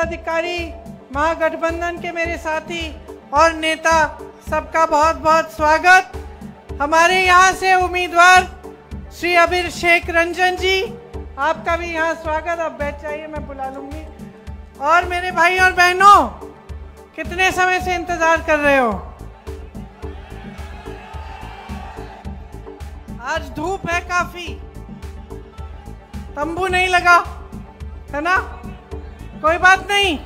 पदाधिकारी, महागठबंधन के मेरे साथी और नेता, सबका बहुत बहुत स्वागत। हमारे यहाँ से उम्मीदवार श्री अभिषेक रंजन जी, आपका भी यहाँ स्वागत। आप बैठ जाइए, मैं बुला लूंगी। और मेरे भाई और बहनों, कितने समय से इंतजार कर रहे हो? आज धूप है काफी, तंबू नहीं लगा है ना? कोई बात नहीं,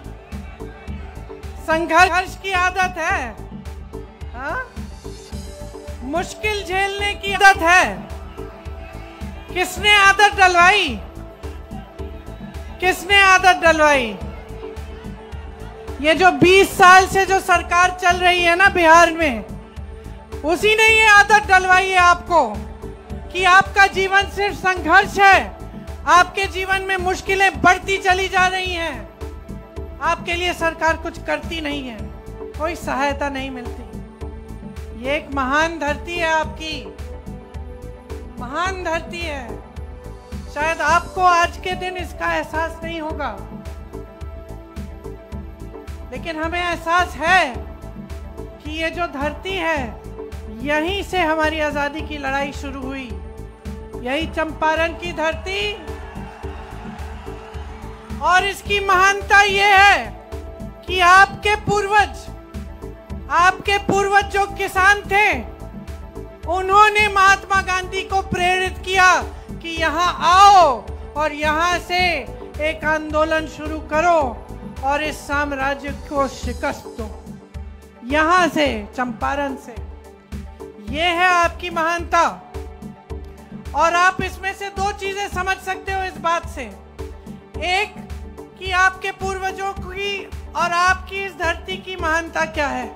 संघर्ष की आदत है, हाँ? मुश्किल झेलने की आदत है। किसने आदत डलवाई? किसने आदत डलवाई? ये जो 20 साल से जो सरकार चल रही है ना बिहार में, उसी ने ये आदत डलवाई है आपको कि आपका जीवन सिर्फ संघर्ष है। आपके जीवन में मुश्किलें बढ़ती चली जा रही हैं। आपके लिए सरकार कुछ करती नहीं है, कोई सहायता नहीं मिलती। ये एक महान धरती है, आपकी महान धरती है। शायद आपको आज के दिन इसका एहसास नहीं होगा, लेकिन हमें एहसास है कि ये जो धरती है, यहीं से हमारी आजादी की लड़ाई शुरू हुई। यही चंपारण की धरती, और इसकी महानता ये है कि आपके पूर्वज जो किसान थे, उन्होंने महात्मा गांधी को प्रेरित किया कि यहाँ आओ और यहाँ से एक आंदोलन शुरू करो और इस साम्राज्य को शिकस्त दो। यहाँ से, चंपारण से। ये है आपकी महानता। और आप इसमें से दो चीजें समझ सकते हो इस बात से। एक, कि आपके पूर्वजों की और आपकी इस धरती की महानता क्या है।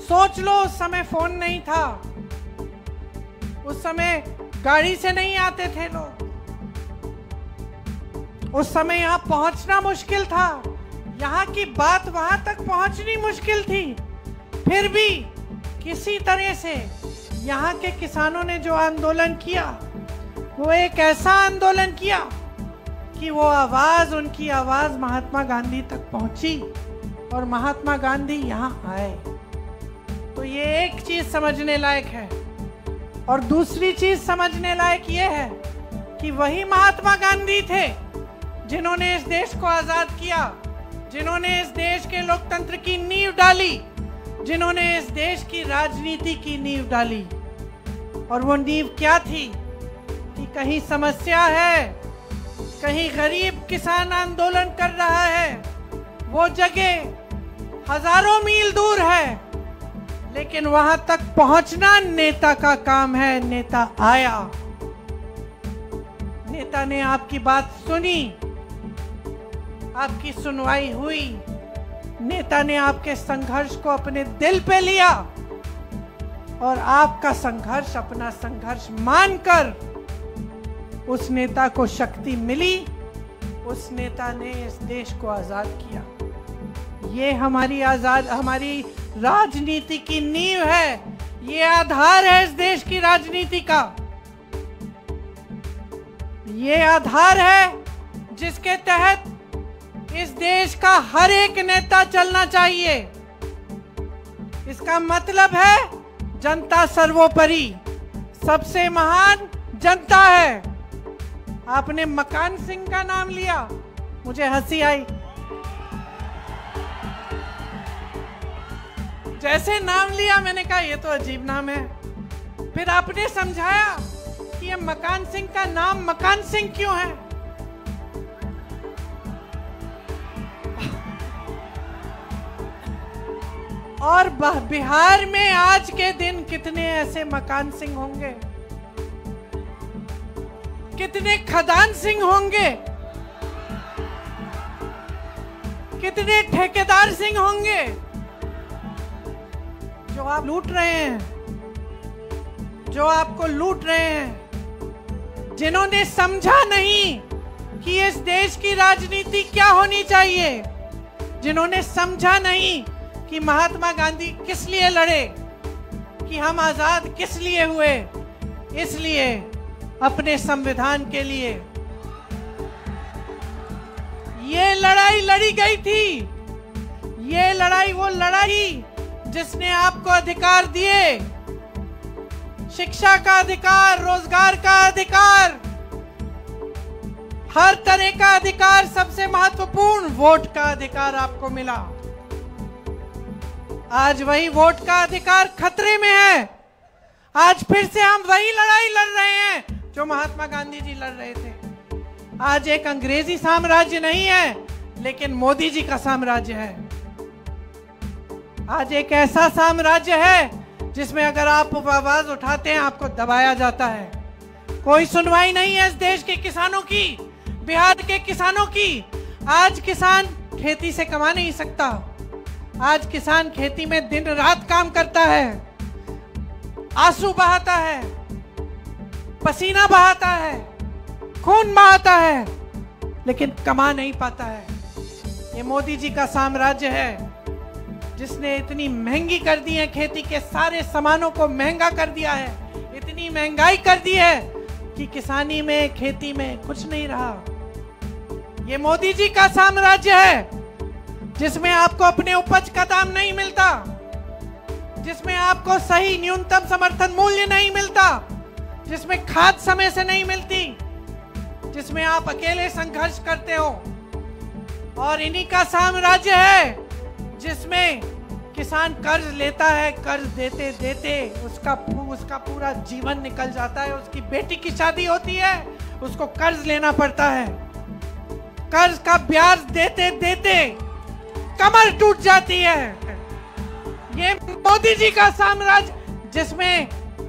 सोच लो, उस समय फोन नहीं था, उस समय गाड़ी से नहीं आते थे लोग, उस समय यहाँ पहुंचना मुश्किल था, यहाँ की बात वहां तक पहुंचनी मुश्किल थी। फिर भी किसी तरह से यहाँ के किसानों ने जो आंदोलन किया, वो एक ऐसा आंदोलन किया कि वो आवाज, उनकी आवाज महात्मा गांधी तक पहुंची और महात्मा गांधी यहाँ आए। तो ये एक चीज समझने लायक है। और दूसरी चीज समझने लायक ये है कि वही महात्मा गांधी थे जिन्होंने इस देश को आजाद किया, जिन्होंने इस देश के लोकतंत्र की नींव डाली, जिन्होंने इस देश की राजनीति की नींव डाली। और वो नींव क्या थी? कि कहीं समस्या है, कहीं गरीब किसान आंदोलन कर रहा है, वो जगह हजारों मील दूर है, लेकिन वहां तक पहुंचना नेता का काम है। नेता आया, नेता ने आपकी बात सुनी, आपकी सुनवाई हुई, नेता ने आपके संघर्ष को अपने दिल पे लिया और आपका संघर्ष अपना संघर्ष मानकर उस नेता को शक्ति मिली, उस नेता ने इस देश को आजाद किया। ये हमारी राजनीति की नींव है, ये आधार है इस देश की राजनीति का। ये आधार है जिसके तहत इस देश का हर एक नेता चलना चाहिए। इसका मतलब है जनता सर्वोपरि, सबसे महान जनता है। आपने मकान सिंह का नाम लिया, मुझे हंसी आई। जैसे नाम लिया, मैंने कहा ये तो अजीब नाम है। फिर आपने समझाया कि ये मकान सिंह का नाम मकान सिंह क्यों है। और बिहार में आज के दिन कितने ऐसे मकान सिंह होंगे, कितने खदान सिंह होंगे, कितने ठेकेदार सिंह होंगे जो आप लूट रहे हैं, जो आपको लूट रहे हैं, जिन्होंने समझा नहीं कि इस देश की राजनीति क्या होनी चाहिए, जिन्होंने समझा नहीं कि महात्मा गांधी किस लिए लड़े, कि हम आजाद किस लिए हुए। इसलिए अपने संविधान के लिए। ये लड़ाई लड़ी गई थी। ये लड़ाई वो लड़ाई जिसने आपको अधिकार दिए, शिक्षा का अधिकार, रोजगार का अधिकार, हर तरह का अधिकार, सबसे महत्वपूर्ण वोट का अधिकार आपको मिला। आज वही वोट का अधिकार खतरे में है। आज फिर से हम वही लड़ाई लड़ रहे हैं जो महात्मा गांधी जी लड़ रहे थे। आज एक अंग्रेजी साम्राज्य नहीं है, लेकिन मोदी जी का साम्राज्य है। आज एक ऐसा साम्राज्य है जिसमें अगर आप आवाज उठाते हैं आपको दबाया जाता है। कोई सुनवाई नहीं है इस देश के किसानों की, बिहार के किसानों की। आज किसान खेती से कमा नहीं सकता। आज किसान खेती में दिन रात काम करता है, आंसू बहाता है, पसीना बहाता है, खून बहाता है, लेकिन कमा नहीं पाता है। ये मोदी जी का साम्राज्य है जिसने इतनी महंगी कर दी है, खेती के सारे सामानों को महंगा कर दिया है, इतनी महंगाई कर दी है कि किसानी में, खेती में कुछ नहीं रहा। ये मोदी जी का साम्राज्य है जिसमें आपको अपने उपज का दाम नहीं मिलता, जिसमें आपको सही न्यूनतम समर्थन मूल्य नहीं मिलता, जिसमें खाद समय से नहीं मिलती, जिसमें आप अकेले संघर्ष करते हो। और इन्हीं का साम्राज्य है जिसमें किसान कर्ज लेता है, कर्ज देते देते उसका पूरा जीवन निकल जाता है। उसकी बेटी की शादी होती है, उसको कर्ज लेना पड़ता है। कर्ज का ब्याज देते देते कमर टूट जाती है। ये मोदी जी का साम्राज्य जिसमें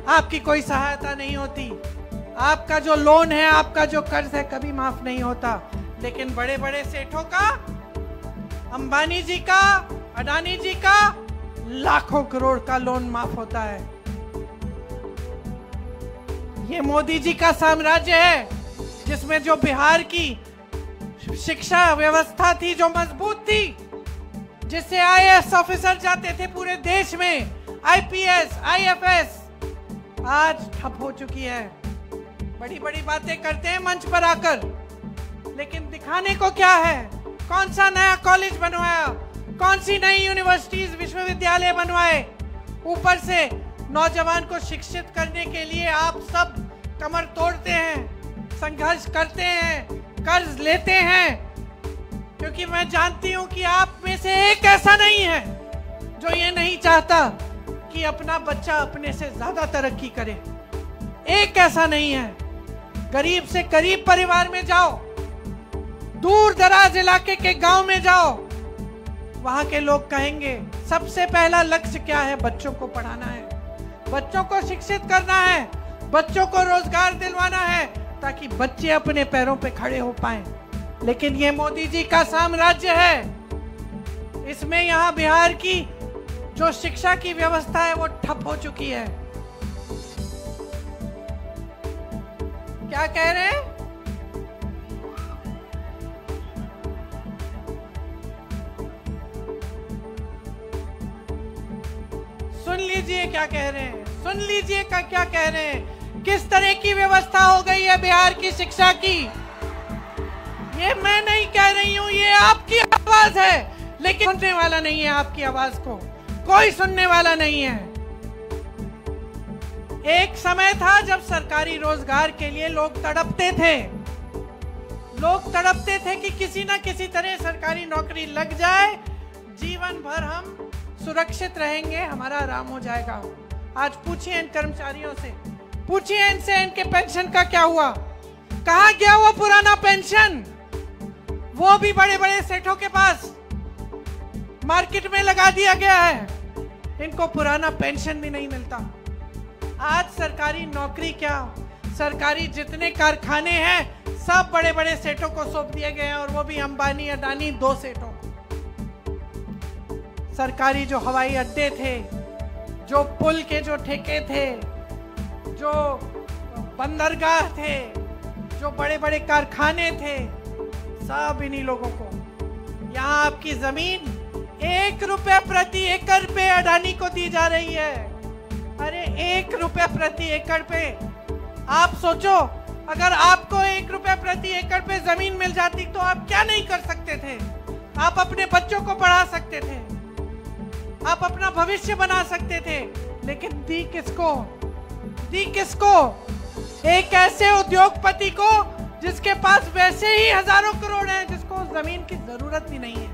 आपकी कोई सहायता नहीं होती। आपका जो लोन है, आपका जो कर्ज है, कभी माफ नहीं होता। लेकिन बड़े बड़े सेठों का, अंबानी जी का, अडानी जी का लाखों करोड़ का लोन माफ होता है। ये मोदी जी का साम्राज्य है जिसमें जो बिहार की शिक्षा व्यवस्था थी, जो मजबूत थी, जिससे आईएएस ऑफिसर जाते थे पूरे देश में, आईपीएस, आईएफएस, आज ठप हो चुकी है। बड़ी बड़ी बातें करते हैं मंच पर आकर, लेकिन दिखाने को क्या है? कौन सा नया कॉलेज बनवाया, कौन सी नई यूनिवर्सिटीज, विश्वविद्यालय बनवाए। ऊपर से नौजवान को शिक्षित करने के लिए आप सब कमर तोड़ते हैं, संघर्ष करते हैं, कर्ज लेते हैं, क्योंकि मैं जानती हूं कि आप में से एक ऐसा नहीं है जो ये नहीं चाहता कि अपना बच्चा अपने से ज्यादा तरक्की करे। एक ऐसा नहीं है। गरीब से गरीब परिवार में जाओ, दूर दराज इलाके के गांव में जाओ, वहां के लोग कहेंगे सबसे पहला लक्ष्य क्या है? बच्चों को पढ़ाना है, बच्चों को शिक्षित करना है, बच्चों को रोजगार दिलवाना है, ताकि बच्चे अपने पैरों पे खड़े हो पाएं। लेकिन ये मोदी जी का साम्राज्य है, इसमें यहाँ बिहार की जो शिक्षा की व्यवस्था है वो ठप हो चुकी है। क्या कह रहे हैं? सुन लीजिए क्या कह रहे हैं, सुन लीजिए क्या कह रहे हैं। किस तरह की व्यवस्था हो गई है बिहार की शिक्षा की। ये मैं नहीं कह रही हूं, ये आपकी आवाज है, लेकिन सुनने वाला नहीं है आपकी आवाज को, कोई सुनने वाला नहीं है। एक समय था जब सरकारी रोजगार के लिए लोग तड़पते थे, लोग तड़पते थे कि किसी ना किसी तरह सरकारी नौकरी लग जाए, जीवन भर हम सुरक्षित रहेंगे, हमारा आराम हो जाएगा। आज पूछिए इन कर्मचारियों से, पूछिए इनसे इनके पेंशन का क्या हुआ, कहाँ गया वो पुराना पेंशन? वो भी बड़े बड़े सेठों के पास मार्केट में लगा दिया गया है, इनको पुराना पेंशन भी नहीं मिलता। आज सरकारी नौकरी क्या, सरकारी जितने कारखाने हैं सब बड़े बड़े सेठों को सौंप दिए गए हैं, और वो भी अंबानी अडानी, दो सेठों। सरकारी जो हवाई अड्डे थे, जो पुल के जो ठेके थे, जो बंदरगाह थे, जो बड़े बड़े कारखाने थे, सब इन्हीं लोगों को। यहाँ आपकी जमीन 1 रुपए प्रति एकड़ पे अडानी को दी जा रही है। अरे 1 रुपए प्रति एकड़ पे। आप सोचो अगर आपको 1 रुपए प्रति एकड़ पे जमीन मिल जाती तो आप क्या नहीं कर सकते थे? आप अपने बच्चों को पढ़ा सकते थे, आप अपना भविष्य बना सकते थे, लेकिन दी किसको? दी किसको? एक ऐसे उद्योगपति को जिसके पास वैसे ही हजारों करोड़ हैं, जिसको जमीन की जरूरत भी नहीं है।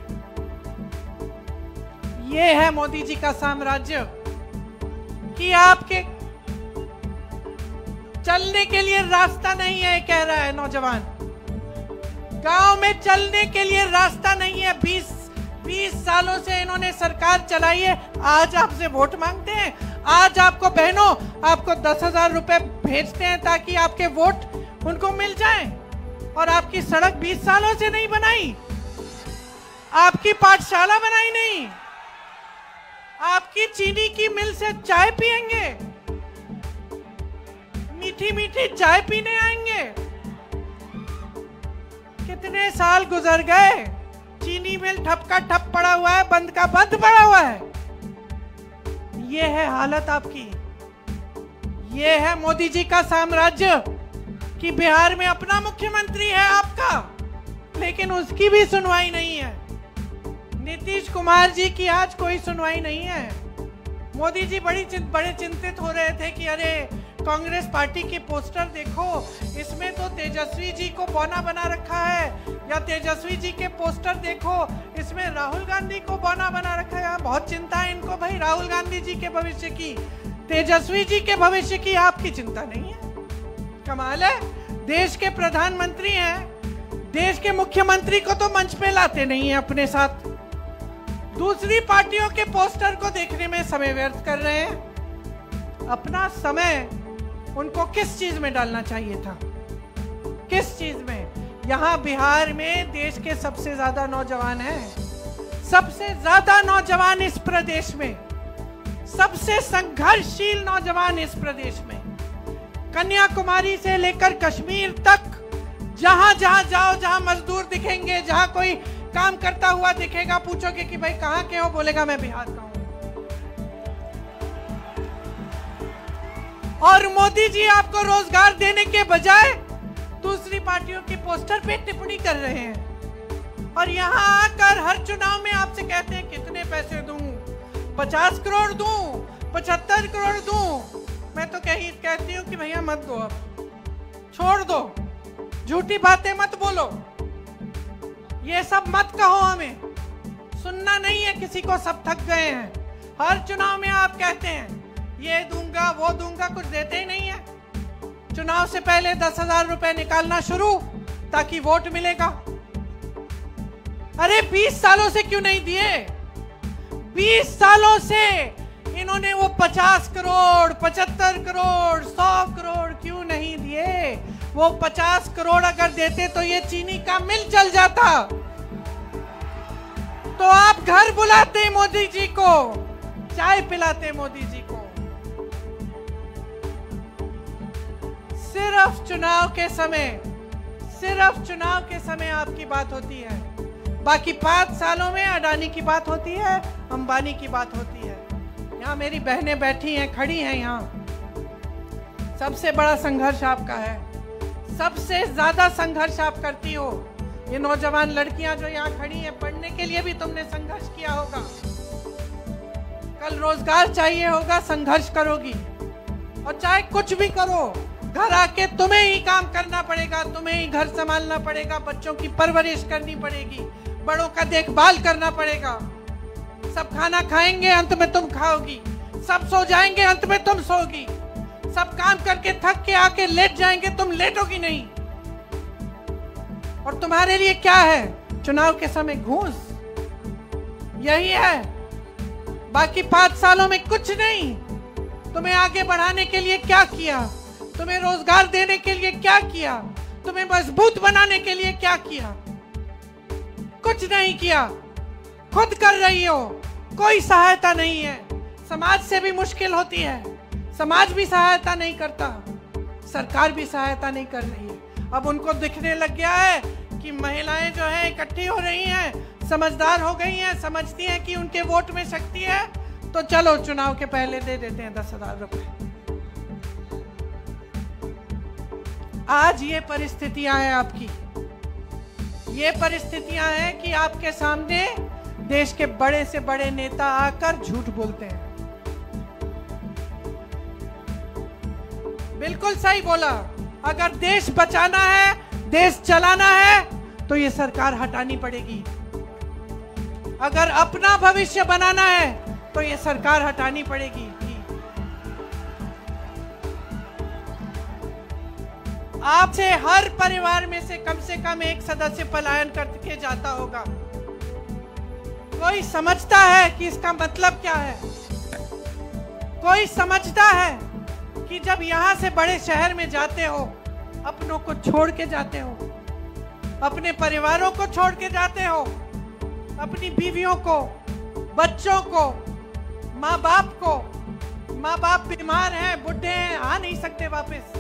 ये है मोदी जी का साम्राज्य कि आपके चलने के लिए रास्ता नहीं है, कह रहा है नौजवान। गांव में चलने के लिए रास्ता नहीं है। 20 सालों से इन्होंने सरकार चलाई है, आज आपसे वोट मांगते हैं। आज आपको बहनों, आपको 10,000 रुपए भेजते हैं ताकि आपके वोट उनको मिल जाएं। और आपकी सड़क 20 सालों से नहीं बनाई, आपकी पाठशाला बनाई नहीं, आपकी चीनी की मिल से चाय पिएंगे, मीठी मीठी चाय पीने आएंगे। कितने साल गुजर गए, चीनी मिल ठप का ठप पड़ा हुआ है, बंद का बंद पड़ा हुआ है। ये है हालत आपकी। ये है मोदी जी का साम्राज्य कि बिहार में अपना मुख्यमंत्री है आपका, लेकिन उसकी भी सुनवाई नहीं है। नीतीश कुमार जी की आज कोई सुनवाई नहीं है। मोदी जी बड़े चिंतित हो रहे थे कि अरे कांग्रेस पार्टी के पोस्टर देखो, इसमें तो तेजस्वी जी को बौना बना रखा है, या तेजस्वी जी के पोस्टर देखो, इसमें राहुल गांधी को बौना बना रखा है। बहुत चिंता है इनको भाई राहुल गांधी जी के भविष्य की, तेजस्वी जी के भविष्य की आपकी चिंता नहीं है। कमाल है, देश के प्रधानमंत्री हैं, देश के मुख्यमंत्री को तो मंच पे लाते नहीं है अपने साथ, दूसरी पार्टियों के पोस्टर को देखने में समय व्यर्थ कर रहे हैं। अपना समय उनको किस चीज में डालना चाहिए था? किस चीज में? यहाँ बिहार में देश के सबसे ज्यादा नौजवान हैं, सबसे ज्यादा नौजवान इस प्रदेश में, सबसे संघर्षशील नौजवान इस प्रदेश में। कन्याकुमारी से लेकर कश्मीर तक जहां जहां जाओ, जहां मजदूर दिखेंगे, जहां कोई काम करता हुआ दिखेगा, पूछोगे कि भाई कहां के हो, बोलेगा मैं बिहार का हूं। और मोदी जी आपको रोजगार देने के बजाय दूसरी पार्टियों के पोस्टर पे टिप्पणी कर रहे हैं। और यहां आकर हर चुनाव में आपसे कहते हैं कितने पैसे दूं, 50 करोड़ दूं, 75 करोड़ दूं। मैं तो कहती हूँ कि भैया मत दो, अब छोड़ दो, झूठी बातें मत बोलो, ये सब मत कहो, हमें सुनना नहीं है किसी को, सब थक गए हैं। हर चुनाव में आप कहते हैं ये दूंगा वो दूंगा, कुछ देते ही नहीं है। चुनाव से पहले 10,000 रुपए निकालना शुरू ताकि वोट मिलेगा। अरे 20 सालों से क्यों नहीं दिए? 20 सालों से इन्होंने वो 50 करोड़, 75 करोड़, 100 करोड़ क्यों नहीं दिए? वो 50 करोड़ अगर देते तो ये चीनी का मिल चल जाता, तो आप घर बुलाते मोदी जी को, चाय पिलाते मोदी जी को। सिर्फ चुनाव के समय आपकी बात होती है, बाकी 5 सालों में अडानी की बात होती है, अंबानी की बात होती है। यहाँ मेरी बहनें बैठी हैं, खड़ी हैं यहाँ। सबसे बड़ा संघर्ष आपका है, सबसे ज्यादा संघर्ष आप करती हो। ये नौजवान लड़कियां जो यहाँ खड़ी हैं, पढ़ने के लिए भी तुमने संघर्ष किया होगा, कल रोजगार चाहिए होगा, संघर्ष करोगी। और चाहे कुछ भी करो, घर आके तुम्हें ही काम करना पड़ेगा, तुम्हें ही घर संभालना पड़ेगा, बच्चों की परवरिश करनी पड़ेगी, बड़ों का देखभाल करना पड़ेगा। सब खाना खाएंगे, अंत में तुम खाओगी, सब सो जाएंगे, अंत में तुम सोगी, सब काम करके थक के आके लेट जाएंगे, तुम लेटोगी नहीं। और तुम्हारे लिए क्या है? चुनाव के समय घूस, यही है। बाकी 5 सालों में कुछ नहीं। तुम्हें आगे बढ़ाने के लिए क्या किया? तुम्हें रोजगार देने के लिए क्या किया? तुम्हें मजबूत बनाने के लिए क्या किया? कुछ नहीं किया। खुद कर रही हो, कोई सहायता नहीं है। समाज से भी मुश्किल होती है, समाज भी सहायता नहीं करता, सरकार भी सहायता नहीं कर रही है। अब उनको दिखने लग गया है कि महिलाएं जो है इकट्ठी हो रही हैं, समझदार हो गई हैं, समझती हैं कि उनके वोट में शक्ति है, तो चलो चुनाव के पहले दे देते हैं 10,000 रुपए। आज ये परिस्थितियां हैं आपकी, ये परिस्थितियां हैं कि आपके सामने देश के बड़े से बड़े नेता आकर झूठ बोलते हैं। बिल्कुल सही बोला, अगर देश बचाना है, देश चलाना है, तो ये सरकार हटानी पड़ेगी। अगर अपना भविष्य बनाना है तो ये सरकार हटानी पड़ेगी। आपसे हर परिवार में से कम एक सदस्य पलायन करके जाता होगा। कोई समझता है कि इसका मतलब क्या है? कोई समझता है कि जब यहां से बड़े शहर में जाते हो, अपनों को छोड़ के जाते हो, अपने परिवारों को छोड़ के जाते हो, अपनी बीवियों को, बच्चों को, माँ बाप बीमार हैं, बुढ़े हैं, आ नहीं सकते वापस,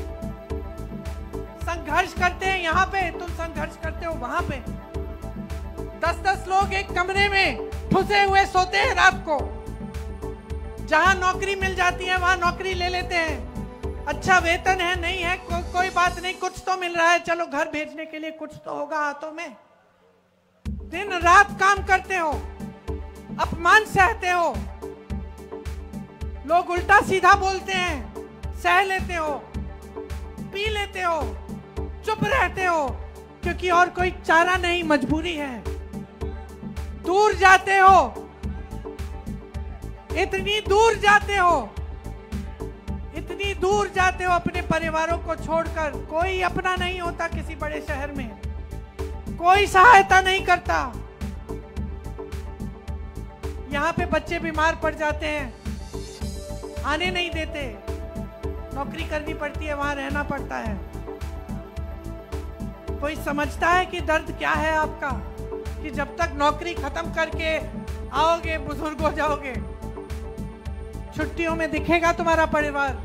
संघर्ष करते हैं यहाँ पे, तुम संघर्ष करते हो वहां पे। 10-10 लोग एक कमरे में ठुसे हुए सोते हैं रात को। जहां नौकरी मिल जाती है वहां नौकरी ले लेते हैं। अच्छा वेतन है, नहीं है, कोई बात नहीं, कुछ तो मिल रहा है, चलो घर भेजने के लिए कुछ तो होगा हाथों में। दिन रात काम करते हो, अपमान सहते हो, लोग उल्टा सीधा बोलते हैं, सह लेते हो, पी लेते हो, चुप रहते हो, क्योंकि और कोई चारा नहीं, मजबूरी है। दूर जाते हो, इतनी दूर जाते हो अपने परिवारों को छोड़कर। कोई अपना नहीं होता किसी बड़े शहर में, कोई सहायता नहीं करता। यहाँ पे बच्चे बीमार पड़ जाते हैं, आने नहीं देते, नौकरी करनी पड़ती है, वहां रहना पड़ता है। कोई समझता है कि दर्द क्या है आपका, कि जब तक नौकरी खत्म करके आओगे, बुजुर्ग हो जाओगे, छुट्टियों में दिखेगा तुम्हारा परिवार,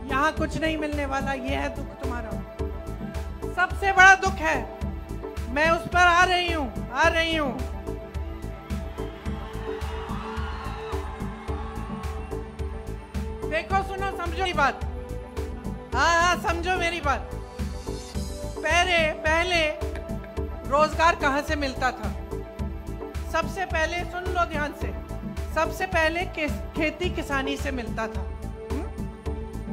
यहाँ कुछ नहीं मिलने वाला। ये है दुख तुम्हारा, सबसे बड़ा दुख है। मैं उस पर आ रही हूँ। देखो, सुनो, समझो मेरी बात। हाँ, समझो मेरी बात। पहले रोजगार कहाँ से मिलता था? सबसे पहले सुन लो ध्यान से, सबसे पहले खेती किसानी से मिलता था।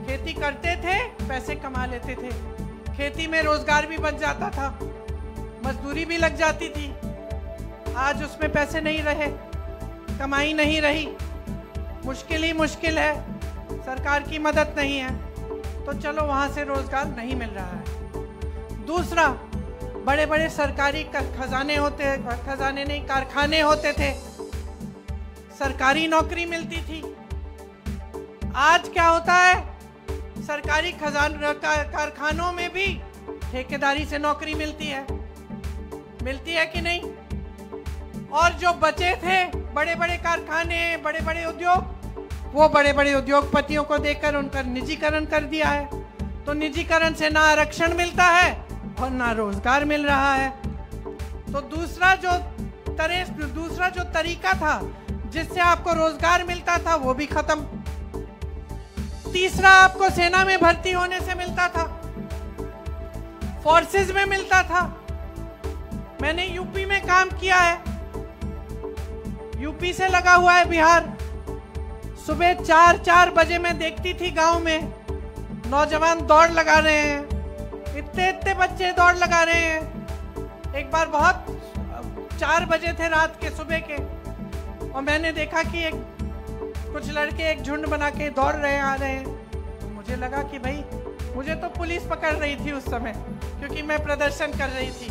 खेती करते थे, पैसे कमा लेते थे, खेती में रोजगार भी बच जाता था, मजदूरी भी लग जाती थी। आज उसमें पैसे नहीं रहे, कमाई नहीं रही, मुश्किल ही मुश्किल है, सरकार की मदद नहीं है, तो चलो वहां से रोजगार नहीं मिल रहा है। दूसरा, बड़े बड़े सरकारी कारखाने होते थे, सरकारी नौकरी मिलती थी। आज क्या होता है? सरकारी कारखानों में भी ठेकेदारी से नौकरी मिलती है कि नहीं? और जो बचे थे बड़े बड़े कारखाने, बड़े बड़े उद्योग, वो बड़े बड़े उद्योगपतियों को देकर उनका निजीकरण कर दिया है। तो निजीकरण से ना आरक्षण मिलता है और ना रोजगार मिल रहा है। तो दूसरा जो तरीका था जिससे आपको रोजगार मिलता था, वो भी खत्म। तीसरा, आपको सेना में भर्ती होने से मिलता था, फोर्सेस में मिलता था। मैंने यूपी में काम किया है, यूपी से लगा हुआ है बिहार। सुबह 4 बजे मैं देखती थी गांव में नौजवान दौड़ लगा रहे हैं, इतने बच्चे दौड़ लगा रहे हैं। एक बार बहुत 4 बजे थे रात के, सुबह के, और मैंने देखा कि कुछ लड़के एक झुंड बना के दौड़ रहे आ रहे हैं। तो मुझे लगा कि भाई, मुझे तो पुलिस पकड़ रही थी उस समय, क्योंकि मैं प्रदर्शन कर रही थी,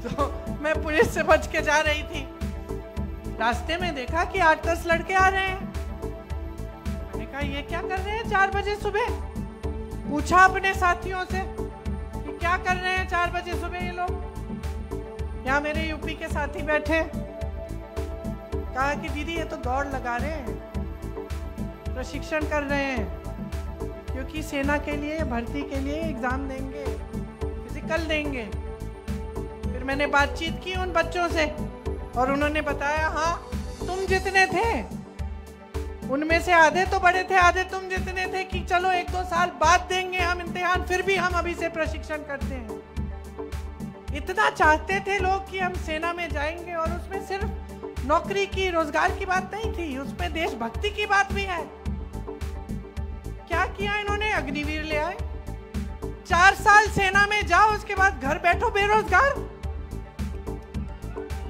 तो मैं पुलिस से बच के जा रही थी। रास्ते में देखा कि 8-10 लड़के आ रहे हैं। मैंने कहा, ये क्या कर रहे हैं 4 बजे सुबह? पूछा अपने साथियों से कि क्या कर रहे हैं 4 बजे सुबह ये लोग। यहाँ मेरे यूपी के साथी बैठे, कहा कि दीदी ये तो दौड़ लगा रहे हैं, प्रशिक्षण कर रहे हैं, क्योंकि सेना के लिए, भर्ती के लिए एग्जाम देंगे, फिजिकल देंगे। फिर मैंने बातचीत की उन बच्चों से और उन्होंने बताया, हाँ, तुम जितने थे उनमें से आधे तो बड़े थे, आधे तुम जितने थे कि चलो 1-2 साल बाद देंगे हम इम्तिहान, फिर भी हम अभी से प्रशिक्षण करते हैं। इतना चाहते थे लोग कि हम सेना में जाएंगे, और उसमें सिर्फ नौकरी की, रोजगार की बात नहीं थी, उसमें देशभक्ति की बात भी है। क्या किया इन्होंने? अग्निवीर ले आए। 4 साल सेना में जाओ, उसके बाद घर बैठो बेरोजगार।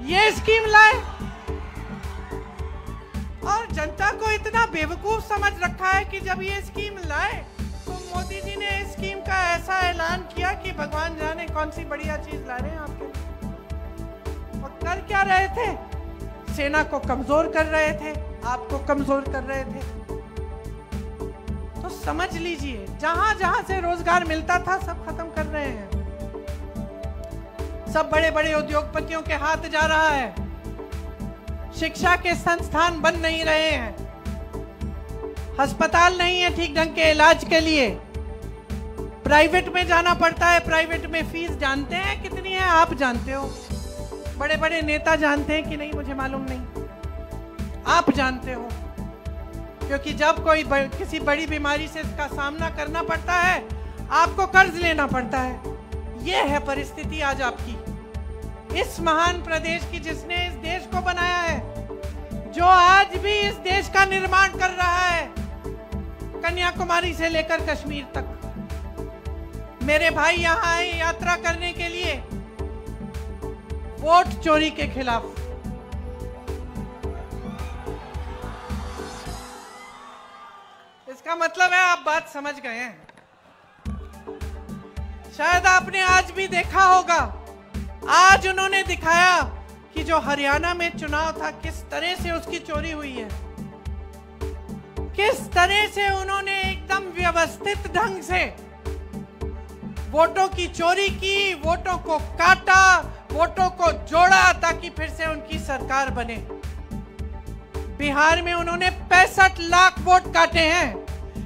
ये स्कीम लाए और जनता को इतना बेवकूफ समझ रखा है कि जब ये स्कीम लाए तो मोदी जी ने इस स्कीम का ऐसा ऐलान किया कि भगवान जाने कौन सी बढ़िया चीज ला रहे हैं आपके लिए। और कर क्या रहे थे? सेना को कमजोर कर रहे थे, आपको कमजोर कर रहे थे। तो समझ लीजिए, जहां जहां से रोजगार मिलता था सब खत्म कर रहे हैं। सब बड़े बड़े उद्योगपतियों के हाथ जा रहा है। शिक्षा के संस्थान बन नहीं रहे हैं, अस्पताल नहीं है ठीक ढंग के इलाज के लिए, प्राइवेट में जाना पड़ता है। प्राइवेट में फीस जानते हैं कितनी है? आप जानते हो, बड़े बड़े नेता जानते हैं कि नहीं मुझे मालूम नहीं, आप जानते हो। क्योंकि जब कोई किसी बड़ी बीमारी से इसका सामना करना पड़ता है, आपको कर्ज लेना पड़ता है। ये है परिस्थिति आज आपकी, इस महान प्रदेश की, जिसने इस देश को बनाया है, जो आज भी इस देश का निर्माण कर रहा है, कन्याकुमारी से लेकर कश्मीर तक। मेरे भाई यहाँ आए यात्रा करने के लिए वोट चोरी के खिलाफ। इसका मतलब है आप बात समझ गए हैं। शायद आपने आज भी देखा होगा, आज उन्होंने दिखाया कि जो हरियाणा में चुनाव था किस तरह से उसकी चोरी हुई है, किस तरह से उन्होंने एकदम व्यवस्थित ढंग से वोटों की चोरी की, वोटों को काटा, वोटों को जोड़ा ताकि फिर से उनकी सरकार बने। बिहार में उन्होंने 65 लाख वोट काटे हैं।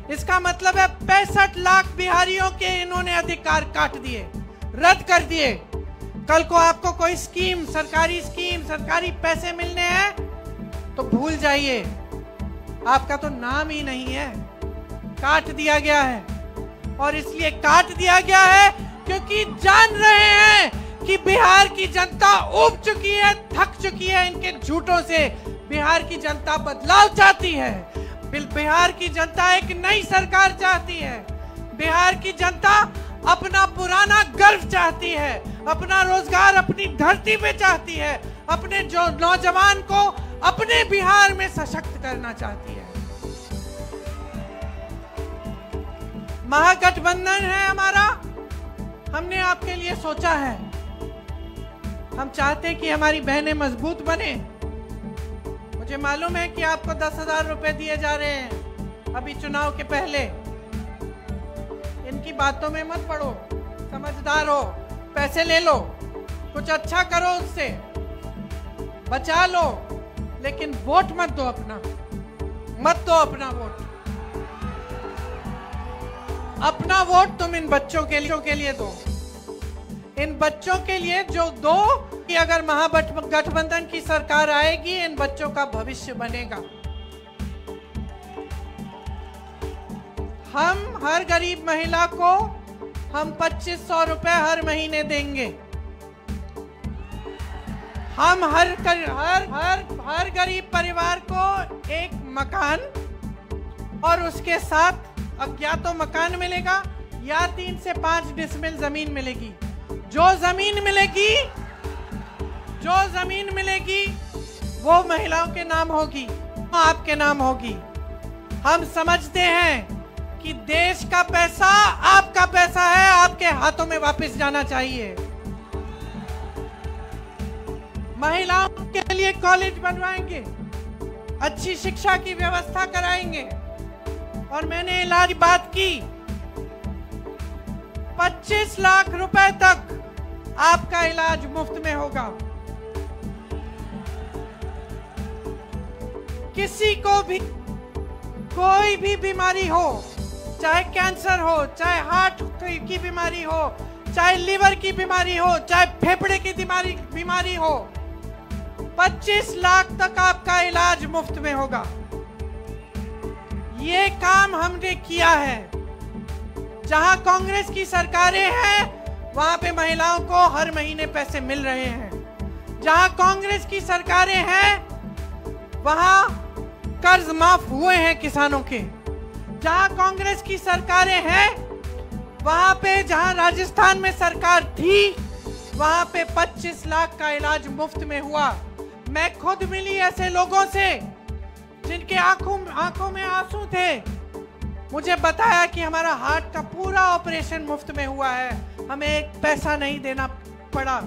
इसका मतलब है 65 लाख बिहारियों के इन्होंने अधिकार काट दिए, रद्द कर दिए। कल को आपको कोई स्कीम, सरकारी पैसे मिलने हैं तो भूल जाइए, आपका तो नाम ही नहीं है, काट दिया गया है। और इसलिए काट दिया गया है क्योंकि जान रहे हैं कि बिहार की जनता ऊब चुकी है, थक चुकी है इनके झूठों से। बिहार की जनता बदलाव चाहती है, बिहार की जनता एक नई सरकार चाहती है, बिहार की जनता अपना पुराना गर्व चाहती है, अपना रोजगार अपनी धरती पे चाहती है, अपने जो नौजवान को अपने बिहार में सशक्त करना चाहती है। महागठबंधन है हमारा, हमने आपके लिए सोचा है। हम चाहते हैं कि हमारी बहनें मजबूत बने। मुझे मालूम है कि आपको 10,000 रुपए दिए जा रहे हैं अभी चुनाव के पहले। इनकी बातों में मत पड़ो, समझदार हो, पैसे ले लो, कुछ अच्छा करो, उससे बचा लो, लेकिन वोट मत दो अपना, मत दो अपना वोट। अपना वोट तुम इन बच्चों के लिए दो, इन बच्चों के लिए जो दो कि अगर महागठबंधन की सरकार आएगी, इन बच्चों का भविष्य बनेगा। हम हर गरीब महिला को हम 2500 रुपए हर महीने देंगे। हम हर गरीब परिवार को एक मकान और उसके साथ या तो मकान मिलेगा या 3 से 5 डिसमिल जमीन मिलेगी। जो जमीन मिलेगी वो महिलाओं के नाम होगी, आपके नाम होगी। हम समझते हैं कि देश का पैसा आपका पैसा है, आपके हाथों में वापस जाना चाहिए। महिलाओं के लिए कॉलेज बनवाएंगे, अच्छी शिक्षा की व्यवस्था कराएंगे। और मैंने इलाज बात की, 25 लाख रुपए तक आपका इलाज मुफ्त में होगा। किसी को भी कोई भी बीमारी हो, चाहे कैंसर हो, चाहे हार्ट की बीमारी हो, चाहे लिवर की बीमारी हो, चाहे फेफड़े की बीमारी हो, 25 लाख तक आपका इलाज मुफ्त में होगा। ये काम हमने किया है। जहां कांग्रेस की सरकारें हैं वहां पे महिलाओं को हर महीने पैसे मिल रहे हैं। जहां कांग्रेस की सरकारें हैं वहां कर्ज माफ हुए हैं किसानों के। जहां कांग्रेस की सरकारें हैं वहां पे, जहां राजस्थान में सरकार थी वहां पे 25 लाख का इलाज मुफ्त में हुआ। मैं खुद मिली ऐसे लोगों से जिनके आंखों में आंसू थे। मुझे बताया कि हमारा हार्ट का पूरा ऑपरेशन मुफ्त में हुआ है, हमें एक पैसा नहीं देना पड़ा।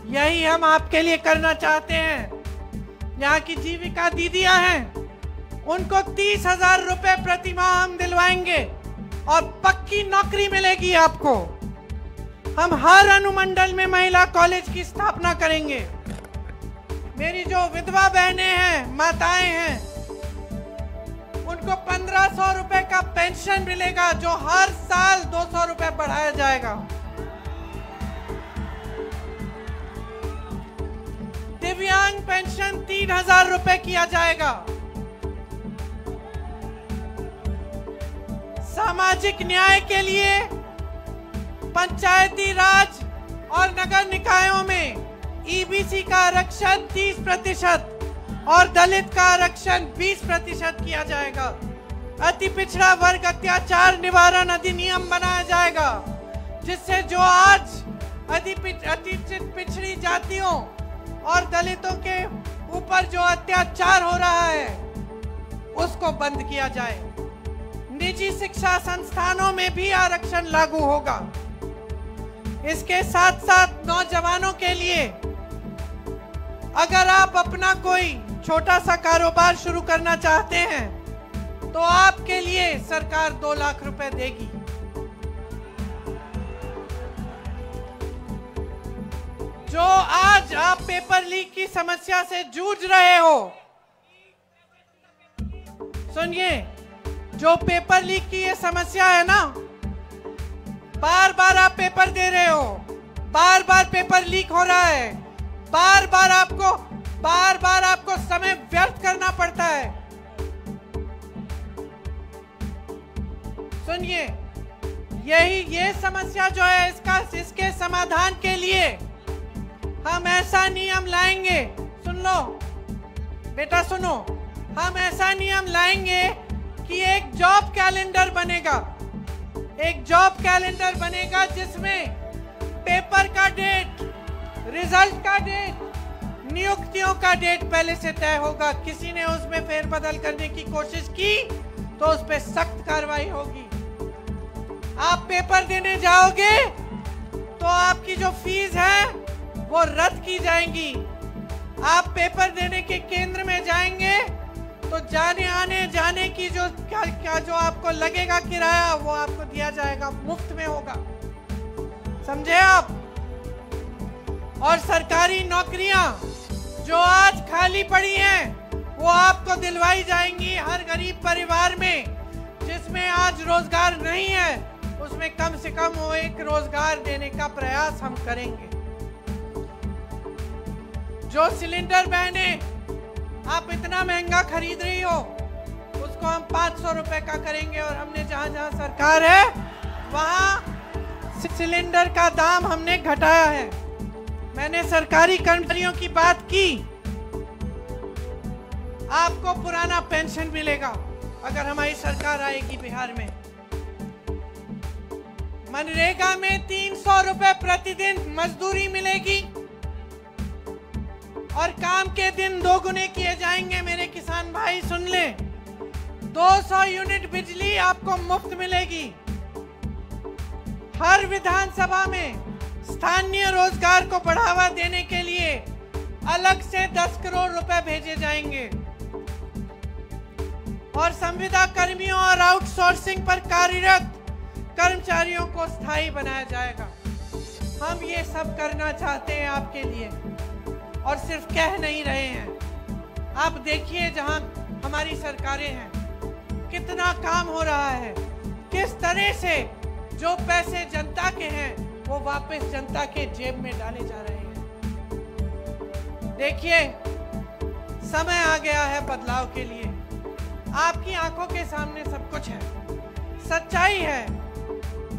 यही हम आपके लिए करना चाहते हैं। यहाँ की जीविका दीदियां हैं, उनको 30,000 रुपए प्रति माह हम दिलवाएंगे और पक्की नौकरी मिलेगी आपको। हम हर अनुमंडल में महिला कॉलेज की स्थापना करेंगे। मेरी जो विधवा बहनें हैं, माताएं हैं, उनको 1500 रुपए का पेंशन मिलेगा, जो हर साल 200 रुपए बढ़ाया जाएगा। दिव्यांग पेंशन 3000 रुपए किया जाएगा। सामाजिक न्याय के लिए पंचायती राज और नगर निकायों में ईबीसी का आरक्षण 30% और दलित का आरक्षण 20% किया जाएगा। अति पिछड़ा वर्ग अत्याचार निवारण अधिनियम बनाया जाएगा, जिससे जो आज अति पिछड़ी जातियों और दलितों के ऊपर जो अत्याचार हो रहा है उसको बंद किया जाए। निजी शिक्षा संस्थानों में भी आरक्षण लागू होगा। इसके साथ साथ नौजवानों के लिए, अगर आप अपना कोई छोटा सा कारोबार शुरू करना चाहते हैं तो आपके लिए सरकार 2 लाख रुपए देगी। जो आज आप पेपर लीक की समस्या से जूझ रहे हो, सुनिए, जो पेपर लीक की ये समस्या है ना, बार बार आप पेपर दे रहे हो, बार बार पेपर लीक हो रहा है, बार बार आपको समय व्यर्थ करना पड़ता है। सुनिए, ये समस्या जो है, इसके समाधान के लिए हम ऐसा नियम लाएंगे। सुन लो बेटा, सुनो, हम ऐसा नियम लाएंगे कि एक जॉब कैलेंडर बनेगा। एक जॉब कैलेंडर बनेगा जिसमें पेपर का डेट, रिजल्ट का डेट, नियुक्तियों का डेट पहले से तय होगा। किसी ने उसमें फेरबदल करने की कोशिश की तो उस पर सख्त कार्रवाई होगी। आप पेपर देने जाओगे तो आपकी जो फीस है वो रद्द की जाएंगी। आप पेपर देने के केंद्र में जाएंगे तो जाने की जो आपको लगेगा किराया, वो आपको दिया जाएगा, मुफ्त में होगा। समझे आप? और सरकारी नौकरियां जो आज खाली पड़ी हैं वो आपको दिलवाई जाएंगी। हर गरीब परिवार में जिसमें आज रोजगार नहीं है, उसमें कम से कम वो एक रोजगार देने का प्रयास हम करेंगे। जो सिलेंडर बहने आप इतना महंगा खरीद रही हो, उसको हम 500 रुपए का करेंगे। और हमने जहां सरकार है वहां सिलेंडर का दाम हमने घटाया है। मैंने सरकारी कर्मचारियों की बात की, आपको पुराना पेंशन मिलेगा अगर हमारी सरकार आएगी बिहार में। मनरेगा में 300 रुपए प्रतिदिन मजदूरी मिलेगी और काम के दिन 2 गुने किए जाएंगे। मेरे किसान भाई सुन ले, 200 यूनिट बिजली आपको मुफ्त मिलेगी। हर विधानसभा में स्थानीय रोजगार को बढ़ावा देने के लिए अलग से 10 करोड़ रुपए भेजे जाएंगे। और संविदा कर्मियों और आउटसोर्सिंग पर कार्यरत कर्मचारियों को स्थायी बनाया जाएगा। हम ये सब करना चाहते हैं आपके लिए और सिर्फ कह नहीं रहे हैं। आप देखिए जहां हमारी सरकारें हैं, कितना काम हो रहा है, किस तरह से जो पैसे जनता के हैं वो वापस जनता के जेब में डाले जा रहे हैं। देखिए, समय आ गया है बदलाव के लिए। आपकी आंखों के सामने सब कुछ है, सच्चाई है।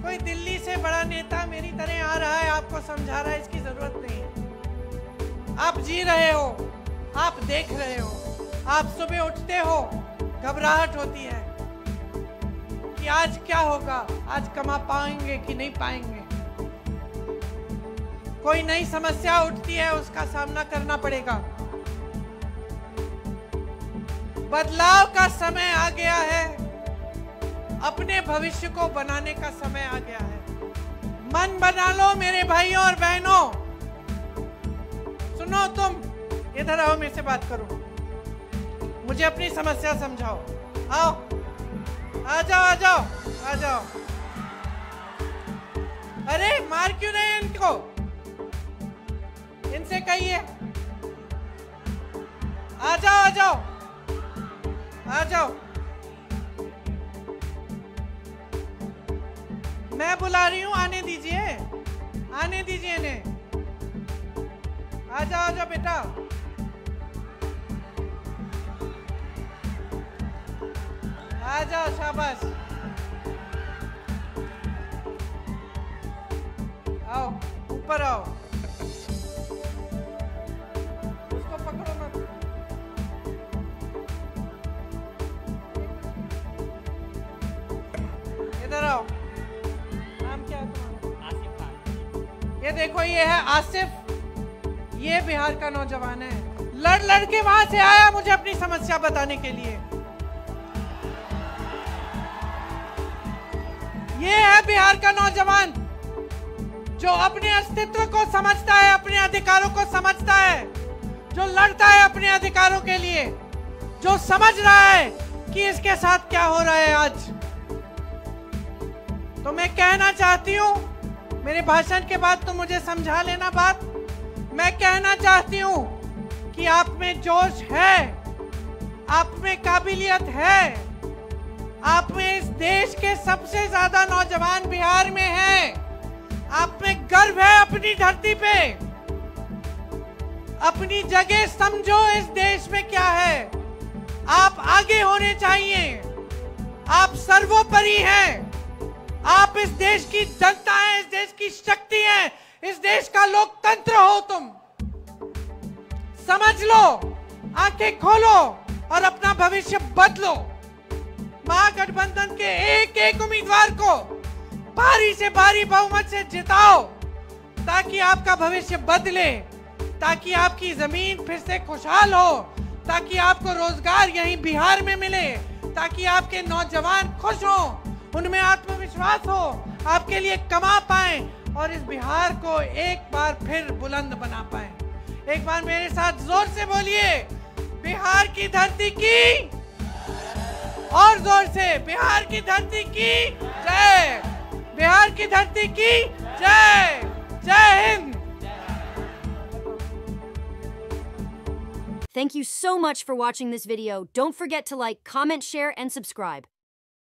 कोई दिल्ली से बड़ा नेता मेरी तरह आ रहा है, आपको समझा रहा है, इसकी जरूरत नहीं है। आप जी रहे हो, आप देख रहे हो। आप सुबह उठते हो, घबराहट होती है कि आज क्या होगा, आज कमा पाएंगे कि नहीं पाएंगे। कोई नई समस्या उठती है, उसका सामना करना पड़ेगा। बदलाव का समय आ गया है, अपने भविष्य को बनाने का समय आ गया है। मन बना लो मेरे भाइयों और बहनों। सुनो, तुम इधर आओ, मेरे से बात करो, मुझे अपनी समस्या समझाओ। आओ, आ जाओ आ जाओ आ जाओ। अरे मार क्यों रहे हैं इनको? इनसे कहिए आ जाओ आ जाओ आ जाओ। मैं बुला रही हूँ, आने दीजिए, आने दीजिए इन्हें। आ जाओ बेटा। आ जाओ, शाबाश। आओ, ऊपर आओ। उसको पकड़ो मत। इधर आओ। नाम क्या है तुम्हारा? आसिफ खान। ये देखो, ये है आसिफ, ये बिहार का नौजवान है। लड़ लड़ के वहां से आया मुझे अपनी समस्या बताने के लिए। ये है बिहार का नौजवान जो अपने अस्तित्व को समझता है, अपने अधिकारों को समझता है, जो लड़ता है अपने अधिकारों के लिए, जो समझ रहा है कि इसके साथ क्या हो रहा है आज। तो मैं कहना चाहती हूँ, मेरे भाषण के बाद तो मुझे समझा लेना बात। मैं कहना चाहती हूँ कि आप में जोश है, आप में काबिलियत है, आप में इस देश के सबसे ज्यादा नौजवान बिहार में हैं। आप में गर्व है अपनी धरती पे। अपनी जगह समझो इस देश में क्या है। आप आगे होने चाहिए। आप सर्वोपरि हैं। आप इस देश की जनता हैं, इस देश की शक्ति हैं, इस देश का लोकतंत्र हो तुम। समझ लो, आंखें खोलो और अपना भविष्य बदलो। महागठबंधन के एक एक उम्मीदवार को भारी से भारी बहुमत से जिताओ, ताकि आपका भविष्य बदले, ताकि आपकी जमीन फिर से खुशहाल हो, ताकि आपको रोजगार यहीं बिहार में मिले, ताकि आपके नौजवान खुश हो, उनमें आत्मविश्वास हो, आपके लिए कमा पाए और इस बिहार को एक बार फिर बुलंद बना पाए। एक बार मेरे साथ जोर से बोलिए, बिहार की धरती की, और जोर से, बिहार की धरती की जय, बिहार की धरती की जय। जय Hind. Thank you so much for watching this video. Don't forget to like, comment, share, and subscribe.